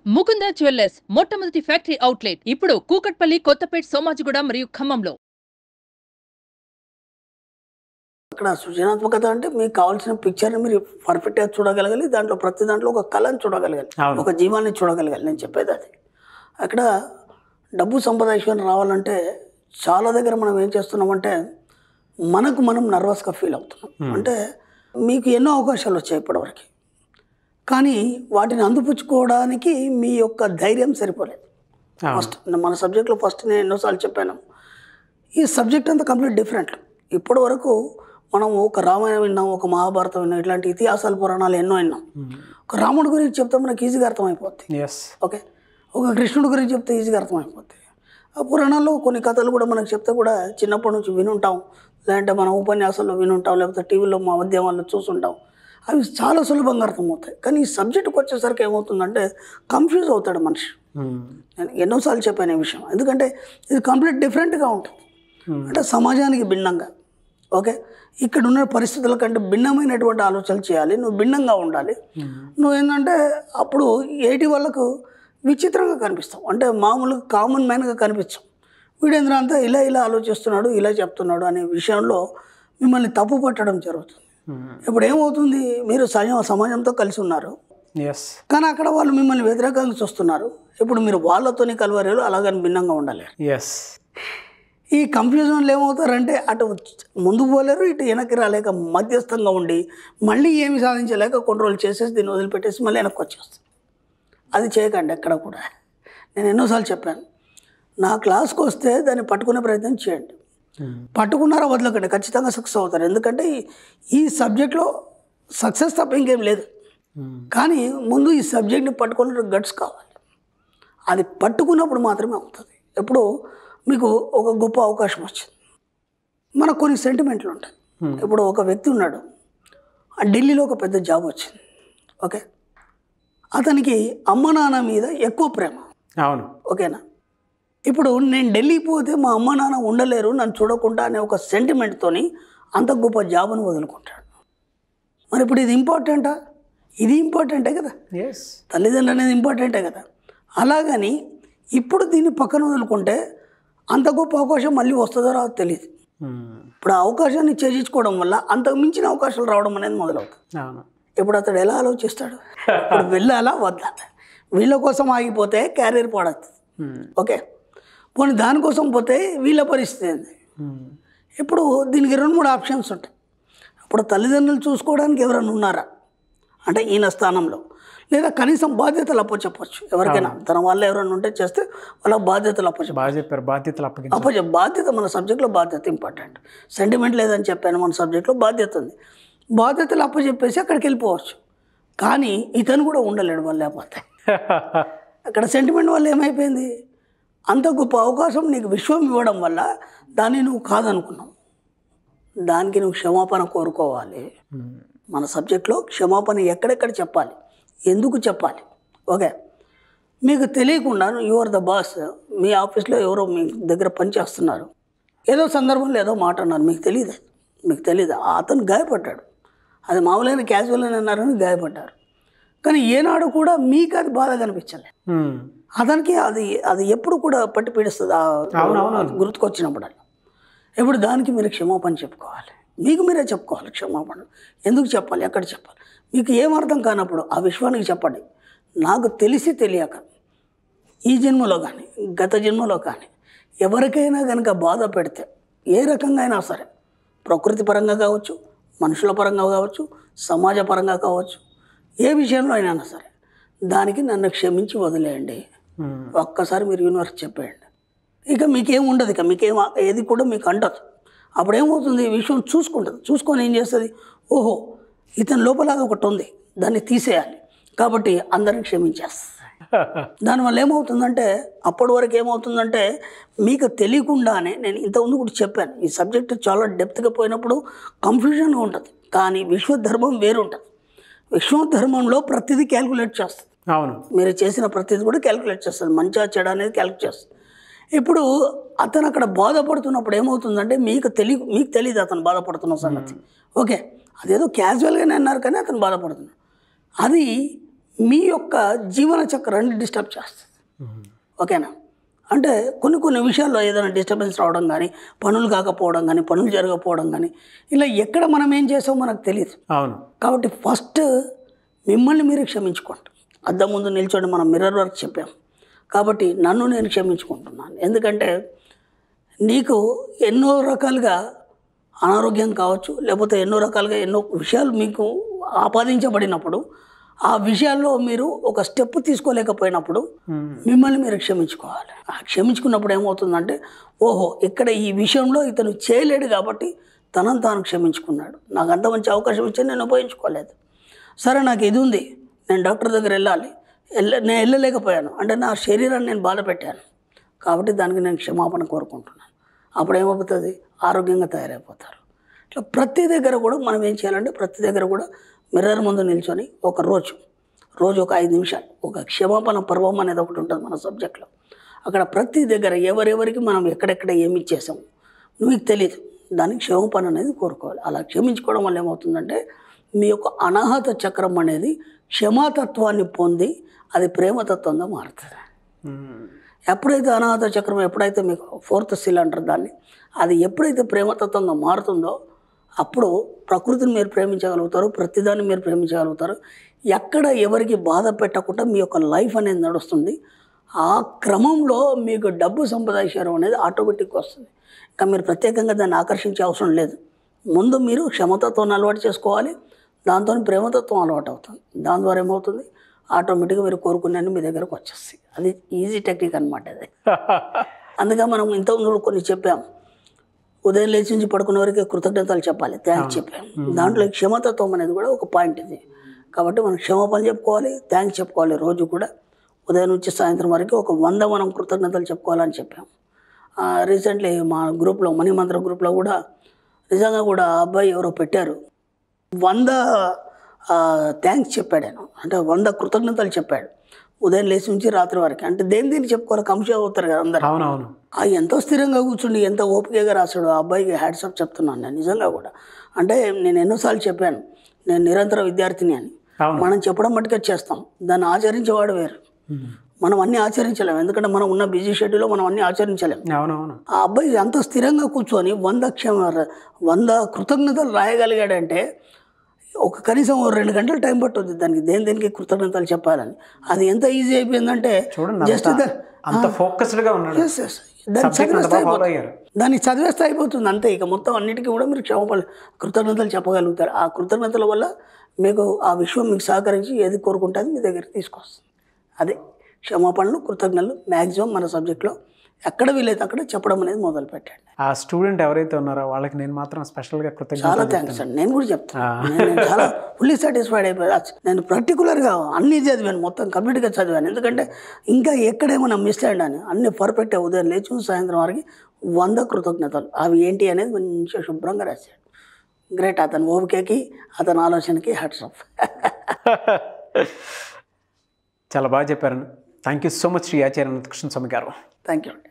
Mukunda jewellers మొట్టమొదటి factory outlet ఇప్పుడు కూకట్పల్లి, కొత్తపేట్, సోమాజిగూడ మరియు ఖమ్మంలో. అక్కడ సృజనాత్మకత అంటే మీకు కావాల్సిన పిక్చర్ని మీరు పర్ఫెక్ట్గా చూడగలగాలి. దాంట్లో ప్రతి దాంట్లో ఒక కళను చూడగలగాలి, ఒక జీవాన్ని చూడగలగాలి. నేను చెప్పేది అది. అక్కడ డబ్బు సంపద ఐశ్వర్యం రావాలంటే చాలా దగ్గర మనం ఏం చేస్తున్నామంటే మనకు మనం నర్వస్గా ఫీల్ అవుతున్నాం. అంటే మీకు ఎన్నో అవకాశాలు వచ్చాయి ఇప్పటివరకు, కానీ వాటిని అందిపుచ్చుకోవడానికి మీ యొక్క ధైర్యం సరిపోలేదు. ఫస్ట్ మన సబ్జెక్ట్లో ఫస్ట్ నేను ఎన్నోసార్లు చెప్పాను, ఈ సబ్జెక్ట్ అంతా కంప్లీట్ డిఫరెంట్. ఇప్పటి వరకు మనం ఒక రామాయణం విన్నాం, ఒక మహాభారతం విన్నాం, ఇట్లాంటి ఇతిహాసాలు పురాణాలు ఎన్నో విన్నాం. ఒక రాముడి గురించి చెప్తే మనకి ఈజీగా అర్థమైపోద్ది. ఓకే, ఒక కృష్ణుడి గురించి చెప్తే ఈజీగా అర్థమైపోద్ది. ఆ పురాణాల్లో కొన్ని కథలు కూడా మనకు చెప్తే కూడా చిన్నప్పటి నుంచి వినుంటాం, లేదంటే మన ఉపన్యాసాల్లో వినుంటాం, లేకపోతే టీవీలో మాధ్యమాల్లో చూసుంటాం. అవి చాలా సులభంగా అర్థమవుతాయి. కానీ ఈ సబ్జెక్టుకి వచ్చేసరికి ఏమవుతుందంటే కన్ఫ్యూజ్ అవుతాడు మనిషి. నేను ఎన్నోసార్లు చెప్పాను ఈ విషయం, ఎందుకంటే ఇది కంప్లీట్ డిఫరెంట్గా ఉంటుంది. అంటే సమాజానికి భిన్నంగా, ఓకే, ఇక్కడ ఉన్న పరిస్థితుల కంటే భిన్నమైనటువంటి ఆలోచనలు చేయాలి. నువ్వు భిన్నంగా ఉండాలి. నువ్వు ఏంటంటే అప్పుడు ఏటి వాళ్ళకు విచిత్రంగా కనిపిస్తావు, అంటే మామూలుగా కామన్ మ్యాన్గా కనిపించాం. వీడేంద్ర అంతా ఇలా ఇలా ఆలోచిస్తున్నాడు, ఇలా చెప్తున్నాడు అనే విషయంలో మిమ్మల్ని తప్పు పట్టడం జరుగుతుంది. ఇప్పుడు ఏమవుతుంది, మీరు సమాజంతో కలిసి ఉన్నారు, కానీ అక్కడ వాళ్ళు మిమ్మల్ని వ్యతిరేకంగా చూస్తున్నారు. ఇప్పుడు మీరు వాళ్ళతోని కలవరేలు అలాగని భిన్నంగా ఉండాలి. ఈ కన్ఫ్యూజన్లు ఏమవుతారంటే అటు ముందుకు పోలేరు, ఇటు వెనక్కి రాలేక మధ్యస్థంగా ఉండి మళ్ళీ ఏమి సాధించలేక కంట్రోల్ చేసేసి దీన్ని వదిలిపెట్టేసి మళ్ళీ వెనక్కి వచ్చేస్తాం. అది చేయకండి ఎక్కడ కూడా. నేను ఎన్నోసార్లు చెప్పాను, నా క్లాస్కి వస్తే దాన్ని పట్టుకునే ప్రయత్నం చేయండి. పట్టుకున్నారా వదలకండి, ఖచ్చితంగా సక్సెస్ అవుతారు. ఎందుకంటే ఈ సబ్జెక్ట్లో సక్సెస్ తప్ప ఇంకేం లేదు. కానీ ముందు ఈ సబ్జెక్ట్ని పట్టుకునే గట్స్ కావాలి. అది పట్టుకున్నప్పుడు మాత్రమే అవుతుంది. ఎప్పుడు మీకు ఒక గొప్ప అవకాశం వచ్చింది, మనకు కొన్ని సెంటిమెంట్లు ఉంటాయి. ఇప్పుడు ఒక వ్యక్తి ఉన్నాడు, ఢిల్లీలో ఒక పెద్ద జాబ్ వచ్చింది, ఓకే, అతనికి అమ్మ నాన్న మీద ఎక్కువ ప్రేమ. అవును, ఓకేనా. ఇప్పుడు నేను ఢిల్లీ పోతే మా అమ్మ నాన్న ఉండలేరు నన్ను చూడకుండా అనే ఒక సెంటిమెంట్తోని అంత గొప్ప జాబ్ను వదులుకుంటాడు. మరి ఇప్పుడు ఇది ఇంపార్టెంటా? ఇది ఇంపార్టెంటే కదా, తల్లిదండ్రులు అనేది ఇంపార్టెంటే కదా. అలాగని ఇప్పుడు దీన్ని పక్కన వదులుకుంటే అంత గొప్ప అవకాశం మళ్ళీ వస్తుందో రాదో తెలియదు. ఇప్పుడు ఆ అవకాశాన్ని ఛేదించుకోవడం వల్ల అంతకు మించిన అవకాశాలు రావడం అనేది మొదలవుతుంది. ఇప్పుడు అతడు ఎలా ఆలోచిస్తాడు, ఇప్పుడు వెళ్ళాలా వద్దా? వీళ్ళ కోసం ఆగిపోతే క్యారియర్ పాడవుతుంది, ఓకే. పోనీ దానికోసం పోతే వీళ్ళ పరిస్థితి ఏంది? ఇప్పుడు దీనికి 2-3 ఆప్షన్స్ ఉంటాయి. ఇప్పుడు తల్లిదండ్రులు చూసుకోవడానికి ఎవరైనా ఉన్నారా అంటే ఈయన స్థానంలో, లేదా కనీసం బాధ్యతలు అప్పచెప్పచ్చు ఎవరికైనా. తన వాళ్ళు ఎవరైనా ఉంటే చేస్తే వాళ్ళ బాధ్యతలు బాధ్యత మన సబ్జెక్ట్లో బాధ్యత ఇంపార్టెంట్. సెంటిమెంట్ లేదని చెప్పాను, మన సబ్జెక్ట్లో బాధ్యత ఉంది. బాధ్యతలు అప్పచెప్పేసి అక్కడికి వెళ్ళిపోవచ్చు. కానీ ఇతను కూడా ఉండలేడు వాళ్ళు లేకపోతే. అక్కడ సెంటిమెంట్ వల్ల ఏమైపోయింది, అంత గొప్ప అవకాశం నీకు విశ్వం ఇవ్వడం వల్ల దాన్ని నువ్వు కాదనుకున్నావు. దానికి నువ్వు క్షమాపణ కోరుకోవాలి. మన సబ్జెక్ట్లో క్షమాపణ ఎక్కడెక్కడ చెప్పాలి, ఎందుకు చెప్పాలి, ఓకే. మీకు తెలియకుండా యు ఆర్ ద బాస్, మీ ఆఫీస్లో ఎవరో మీ దగ్గర పనిచేస్తున్నారు, ఏదో సందర్భంలో ఏదో మాట అన్నారు, మీకు తెలియదు, అతను గాయపడ్డాడు. అది మామూలుగా క్యాజువల్ అని అన్నారని గాయపడ్డారు. కానీ ఏనాడు కూడా మీకు అది బాధ కనిపించలేదు. అతనికి అది ఎప్పుడు కూడా పట్టి పీడిస్తుంది, గుర్తుకొచ్చినప్పుడు. ఇప్పుడు దానికి మీరు క్షమాపణ చెప్పుకోవాలి, మీకు మీరే చెప్పుకోవాలి క్షమాపణ. ఎందుకు చెప్పాలి, ఎక్కడ చెప్పాలి, మీకు ఏం అర్థం కానప్పుడు ఆ విశ్వానికి చెప్పండి. నాకు తెలిసి తెలియక ఈ జన్మలో కానీ గత జన్మలో కానీ ఎవరికైనా కనుక బాధ పెడితే, ఏ రకంగా అయినా సరే, ప్రకృతి పరంగా కావచ్చు, మనుషుల పరంగా కావచ్చు, సమాజ పరంగా కావచ్చు, ఏ విషయంలో అయినా సరే, దానికి నన్ను క్షమించి వదిలేయండి. ఒక్కసారి మీరు యూనివర్స్ చెప్పేయండి. ఇక మీకేం ఉండదు, ఇక మీకేం ఏది కూడా మీకు అంటదు. అప్పుడేమవుతుంది, విషయం చూసుకుంటుంది. చూసుకొని ఏం చేస్తుంది, ఓహో ఇతని లోపల అది ఒకటి ఉంది, దాన్ని తీసేయాలి, కాబట్టి అందరిని క్షమించేస్తుంది. దానివల్ల ఏమవుతుందంటే, అప్పటి వరకు ఏమవుతుందంటే మీకు తెలియకుండానే, నేను ఇంతకుముందు కూడా చెప్పాను, ఈ సబ్జెక్ట్ చాలా డెప్త్గా పోయినప్పుడు కన్ఫ్యూజన్గా ఉంటుంది. కానీ విశ్వధర్మం వేరుంటుంది. విశ్వధర్మంలో ప్రతిదీ క్యాల్కులేట్ చేస్తుంది. అవును, మీరు చేసిన ప్రతిదీ కూడా క్యాల్కులేట్ చేస్తుంది, మంచిగా చెడు అనేది క్యాల్కులేట్ చేస్తుంది. ఇప్పుడు అతను అక్కడ బాధపడుతున్నప్పుడు ఏమవుతుందంటే మీకు తెలియదు అతను బాధపడుతున్న సంగతి, ఓకే. అదేదో క్యాజువల్గానే అన్నారు కానీ అతను బాధపడుతున్నాడు. అది మీ యొక్క జీవన చక్రాన్ని డిస్టర్బ్ చేస్తుంది. ఓకేనా? అంటే కొన్ని విషయాల్లో ఏదైనా డిస్టర్బెన్స్ రావడం కానీ, పనులు కాకపోవడం కానీ, పనులు జరగకపోవడం కానీ, ఇలా ఎక్కడ మనం ఏం చేసామో మనకు తెలియదు. అవును. కాబట్టి ఫస్ట్ మిమ్మల్ని మీరు క్షమించుకోండి. అద్దం ముందు నిల్చొని మనం మిర్రర్ వర్క్ చెప్పాం. కాబట్టి నన్ను నేను క్షమించుకుంటున్నాను. ఎందుకంటే నీకు ఎన్నో రకాలుగా అనారోగ్యం కావచ్చు, లేకపోతే ఎన్నో రకాలుగా ఎన్నో విషయాలు మీకు ఆపాదించబడినప్పుడు ఆ విషయాల్లో మీరు ఒక స్టెప్ తీసుకోలేకపోయినప్పుడు మిమ్మల్ని మీరు క్షమించుకోవాలి. ఆ క్షమించుకున్నప్పుడు ఏమవుతుందంటే, ఓహో ఇక్కడ ఈ విషయంలో ఇతను చేయలేడు కాబట్టి తనను తాను క్షమించుకున్నాడు. నాకు అంత మంచి అవకాశం ఇచ్చి నేను ఉపయోగించుకోలేదు. సరే నాకు ఇది ఉంది, నేను డాక్టర్ దగ్గర వెళ్ళాలి, నేను వెళ్ళలేకపోయాను అంటే నా శరీరాన్ని నేను బాధ పెట్టాను కాబట్టి దానికి నేను క్షమాపణ కోరుకుంటున్నాను. అప్పుడు ఏమవుతుంది? ఆరోగ్యంగా తయారైపోతారు. ఇట్లా ప్రతి దగ్గర కూడా మనం ఏం చేయాలంటే, ప్రతి దగ్గర కూడా మిర్రర్ ముందు నిల్చొని ఒక రోజు ఒక 5 నిమిషాలు ఒక క్షమాపణ పర్వం అనేది ఒకటి ఉంటుంది మన సబ్జెక్ట్లో. అక్కడ ప్రతి దగ్గర ఎవరెవరికి మనం ఎక్కడెక్కడ ఏమి ఇచ్చేసాము మీకు తెలియదు, దానికి క్షమాపణ అనేది కోరుకోవాలి. అలా క్షమించుకోవడం వల్ల ఏమవుతుందంటే మీ యొక్క అనాహత చక్రం అనేది క్షమాతత్వాన్ని పొంది అది ప్రేమతత్వంగా మారుతుంది. ఎప్పుడైతే అనాహత చక్రం ఎప్పుడైతే మీకు 4th seal అంటారు దాన్ని, అది ఎప్పుడైతే ప్రేమతత్వంగా మారుతుందో అప్పుడు ప్రకృతిని మీరు ప్రేమించగలుగుతారు, ప్రతిదాన్ని మీరు ప్రేమించగలుగుతారు. ఎక్కడ ఎవరికి బాధ పెట్టకుండా మీ యొక్క లైఫ్ అనేది నడుస్తుంది. ఆ క్రమంలో మీకు డబ్బు సంపాదించడం అనేది ఆటోమేటిక్గా వస్తుంది. ఇంకా మీరు ప్రత్యేకంగా దాన్ని ఆకర్షించే అవసరం లేదు. ముందు మీరు క్షమతత్వాన్ని అలవాటు చేసుకోవాలి, దాంతో ప్రేమతత్వం అలవాటు అవుతుంది. దాని ద్వారా ఏమవుతుంది? ఆటోమేటిక్గా మీరు కోరుకునే మీ దగ్గరకు వచ్చేస్తాయి. అది ఈజీ టెక్నిక్ అనమాట అది. అందుకే మనం ఇంతకుముందు కొన్ని చెప్పాము. ఉదయం లేచి నుంచి పడుకునే వరకు కృతజ్ఞతలు చెప్పాలి, థ్యాంక్స్ చెప్పాము. దాంట్లో క్షమతత్వం అనేది కూడా ఒక పాయింట్ ఇది. కాబట్టి మనం క్షమాపణ చెప్పుకోవాలి, థ్యాంక్స్ చెప్పుకోవాలి. రోజు కూడా ఉదయం నుంచి సాయంత్రం వరకు ఒక 100 మనం కృతజ్ఞతలు చెప్పుకోవాలని చెప్పాము. రీసెంట్లీ మా గ్రూప్లో మణిమంత్ర గ్రూప్లో కూడా నిజంగా కూడా ఆ అబ్బాయి ఎవరో పెట్టారు, 100 థ్యాంక్స్ చెప్పాడు. ఆయన అంటే 100 కృతజ్ఞతలు చెప్పాడు ఉదయం లేచి నుంచి రాత్రి వరకు. అంటే దేని చెప్పుకోవాలి, కంష అవుతారు కదా అందరు. అవునవును. ఎంతో స్థిరంగా కూర్చుండి ఎంత ఓపికగా రాశాడు ఆ అబ్బాయికి హ్యాట్స్ ఆఫ్ చెప్తున్నాను నేను నిజంగా కూడా. అంటే నేను ఎన్నోసార్లు చెప్పాను నేను నిరంతర విద్యార్థిని అని. మనం చెప్పడం మట్టుకే చేస్తాం, దాన్ని ఆచరించేవాడు వేరు. మనం అన్నీ ఆచరించలేము, ఎందుకంటే మనం ఉన్న బిజీ షెడ్యూల్లో మనం అన్నీ ఆచరించలేము. ఆ అబ్బాయి అంత స్థిరంగా కూర్చొని 100 కృతజ్ఞతలు రాయగలిగాడంటే ఒక కనీసం 2 గంటలు టైం పట్టుద్ది దానికి దేనికి కృతజ్ఞతలు చెప్పాలని. అది ఎంత ఈజీ అయిపోయిందంటే జస్ట్ అంత ఫోకస్డ్గా ఉన్నాడు. దాన్ని చదివేస్తే అయిపోతుంది అంతే. ఇక మొత్తం అన్నిటికీ కూడా మీరు కృతజ్ఞతలు చెప్పగలుగుతారు. ఆ కృతజ్ఞతల వల్ల మీకు ఆ విషయం మీకు సహకరించి ఏది కోరుకుంటుంది మీ దగ్గరికి తీసుకొస్తుంది. అదే క్షమాపణలు, కృతజ్ఞతలు మ్యాక్సిమం మన సబ్జెక్ట్లో ఎక్కడ వీలైతే అక్కడ చెప్పడం అనేది మొదలు పెట్టండి. ఆ స్టూడెంట్ ఎవరైతే ఉన్నారో వాళ్ళకి నేను మాత్రం స్పెషల్గా చాలా థ్యాంక్స్ అండి. నేను కూడా చెప్తాను, నేను చాలా ఫుల్లీ సాటిస్ఫైడ్ అయిపోయాను. నేను పర్టికులర్గా అన్నీ చదివాను, మొత్తం కంప్లీట్గా చదివాను. ఎందుకంటే ఇంకా ఎక్కడేమన్నా మిస్ అయ్యాను అన్ని పర్ఫెక్ట్. ఉదయం లేచి సాయంత్రం వరకు 100 కృతజ్ఞతలు అవి ఏంటి అనేది మంచిగా శుభ్రంగా రాశాడు. గ్రేట్. అతని ఓపికకి అతని ఆలోచనకి హ్యాట్స్ ఆఫ్. చాలా బాగా చెప్పారండి. Thank you so much Shri Acharya Anantakrishna Swami గారు. థ్యాంక్ యూ అండి.